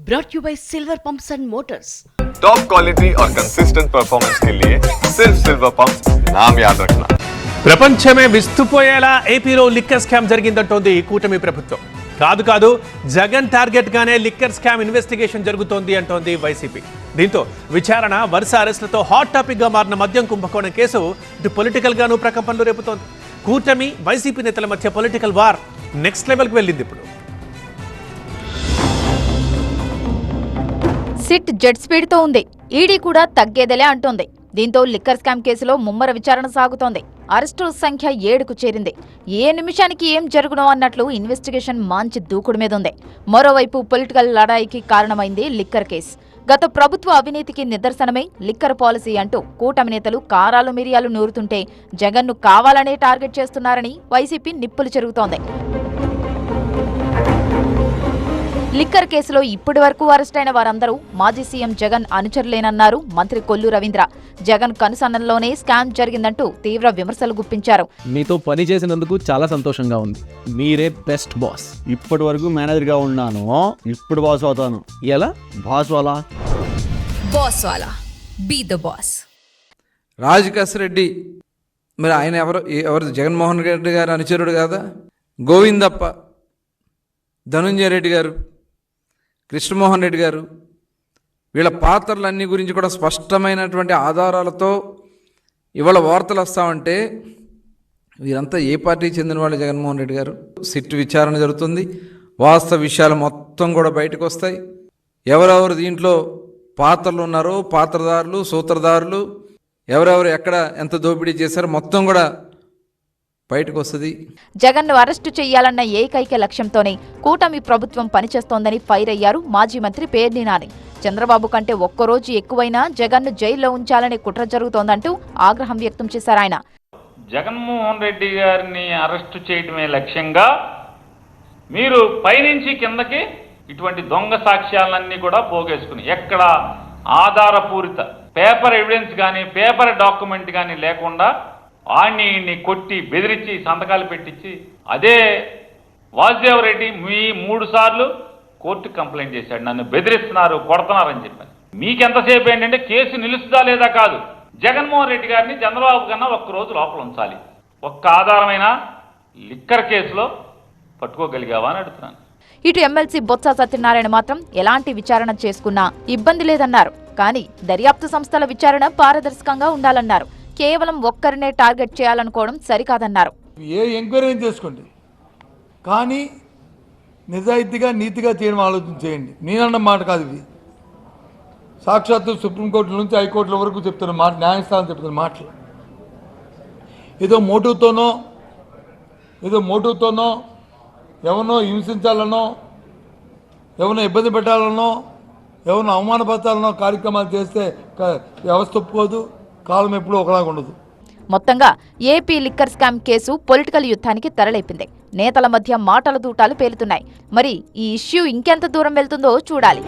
brought you by Silver Pumps and Motors. Top quality और consistent performance के लिए सिर्फ सिल्वर पंप्स नाम याद रखना. ప్రపంచమే విస్తుపోయేలా ఏపీలో లిక్కర్ స్కామ్ జరిగిందంటోంది కూటమి ప్రభుత్వం. కాదు జగన్ టార్గెట్ గానే లిక్కర్ స్కామ్ ఇన్వెస్టిగేషన్ జరుగుతోంది అంటోంది వైసీపీ. దీంతో విచారణ వరుస అరెస్టులతో హాట్ టాపిక్ గా మారిన మద్యం కుంభకోణం కేసు ఇటు పొలిటికల్ గాను ప్రకంపనలు రేపుతోంది. కూటమి వైసీపీ నేతల మధ్య పొలిటికల్ వార్ నెక్స్ట్ లెవెల్ కి వెళ్ళింది. ఇప్పుడు సిట్ జెట్ స్పీడ్ తో ఉంది. ఈడీ కూడా తగ్గేదేలే అంటోంది. దీంతో లిక్కర్ స్కామ్ కేసులో ముమ్మర విచారణ సాగుతోంది. అరెస్టుల సంఖ్య 7కు చేరింది. ఏ నిమిషానికి ఏం జరుగునో అన్నట్లు ఇన్వెస్టిగేషన్ మంచి దూకుడు మీద ఉంది. మరోవైపు పొలిటికల్ లడాయికి కారణమైంది లిక్కర్ కేసు. గత ప్రభుత్వ అవినీతికి నిదర్శనమే లిక్కర్ పాలసీ అంటూ కూటమి నేతలు కారాలు మిరియాలు నూరుతుంటే జగన్ను కావాలనే టార్గెట్ చేస్తున్నారని వైసీపీ నిప్పులు చెరుగుతోంది. లిక్కర్ కేసులో ఇప్పటి వరకు అరెస్టైన వారందరూ మాజీ సీఎం జగన్ అనుచరులేనన్నారు మంత్రి కొల్లు రవీంద్ర. జగన్ కనుసన్నల్లోనే స్కామ్ జరిగిందంటూ తీవ్ర విమర్శలు గుప్పించారు. మీతో పని చేసినందుకు చాలా సంతోషంగా ఉంది. మీరే బెస్ట్ బాస్. ఇప్పటి వరకు మేనేజర్ గా ఉన్నాను, ఇప్పుడు బాస్ అవుతాను. ఎలా బాస్ వాలా బాస్ వాలా be the boss. Rajakesh Reddy మరి ఆయన ఎవరు జగన్మోహన్ రెడ్డి గారు అనుచరుడు కాదా? గోవిందప్ప, ధనుంజయ రెడ్డి గారు, కృష్ణమోహన్ రెడ్డి గారు, వీళ్ళ పాత్రలన్నీ గురించి కూడా స్పష్టమైనటువంటి ఆధారాలతో ఇవాళ వార్తలు వస్తామంటే వీరంతా ఏ పార్టీకి చెందిన వాళ్ళు? జగన్మోహన్ రెడ్డి గారు. సిట్ విచారణ జరుగుతుంది. వాస్తవ విషయాలు మొత్తం కూడా బయటకు వస్తాయి. ఎవరెవరు దీంట్లో పాత్రలు ఉన్నారో, పాత్రదారులు, సూత్రధారులు, ఎవరెవరు ఎక్కడ ఎంత దోపిడీ చేశారో మొత్తం కూడా బయటకు వస్తుంది. జగన్ను అరెస్టు చేయాలన్న ఏకైక లక్ష్యంతోనే కూటమి ప్రభుత్వం పనిచేస్తోందని ఫైర్ అయ్యారు మాజీ మంత్రి పేర్ని నాని. చంద్రబాబు కంటే ఒక్కరోజు ఎక్కువైనా జగన్ను జైల్లో ఉంచాలనే కుట్ర జరుగుతోందంటూ ఆగ్రహం వ్యక్తం చేశారు ఆయన. జగన్మోహన్ రెడ్డి గారిని అరెస్టు చేయడమే లక్ష్యంగా మీరు పైనుంచి కిందకి ఇటువంటి దొంగ సాక్ష్యాలన్నీ కూడా పోగేసుకుని ఎక్కడ ఆధారపూరిత పేపర్ ఎవిడెన్స్ కానీ పేపర్ డాక్యుమెంట్ కానీ లేకుండా ఆడిని కొట్టి బెదిరించి సంతకాలు పెట్టించి అదే వాసుదేవరెడ్డి 3 సార్లు కోర్టుకు కంప్లైంట్ చేశాడు. నన్ను బెదిరిస్తున్నారు, కొడుతున్నారని చెప్పాను. మీకెంతసేపు ఏంటంటే కేసు నిలుస్తుందా లేదా కాదు, జగన్మోహన్ రెడ్డి గారిని చంద్రబాబు కన్నా ఒక్కరోజు లోపల ఉంచాలి. ఒక్క ఆధారమైన లిక్కర్ కేసులో పట్టుకోగలిగావా అని అడుగుతున్నాను. ఇటు ఎమ్మెల్సీ బొత్స సత్యనారాయణ మాత్రం ఎలాంటి విచారణ చేసుకున్నా ఇబ్బంది లేదన్నారు. కానీ దర్యాప్తు సంస్థల విచారణ పారదర్శకంగా ఉండాలన్నారు. కేవలం ఒక్కరినే టార్గెట్ చేయాలనుకోవడం సరికాదన్నారు. ఏ ఎంక్వైరీ చేసుకోండి, కానీ నిజాయితీగా నీతిగా చేయడం ఆలోచన చేయండి. నేనన్న మాట కాదు ఇది. సాక్షాత్తు సుప్రీంకోర్టు నుంచి హైకోర్టుల వరకు చెప్తున్న మాట, న్యాయస్థానం చెప్తున్న మాటలు. ఏదో మోటివ్తోనో ఎవరినో హింసించాలనో, ఎవరినో ఇబ్బంది పెట్టాలనో, ఎవరినో అవమానపరచాలనో కార్యక్రమాలు చేస్తే వ్యవస్థ ఒప్పుకోదు. కాలం ఎప్పుడూ ఒకలాగా ఉండదు. మొత్తంగా AP liquor scam case political యుద్ధానికి తెరలేపింది. నేతల మధ్య మాటల దూటాలు పేలుతున్నాయి. మరి ఈ ఇష్యూ ఇంకెంత దూరం వెళ్తుందో చూడాలి.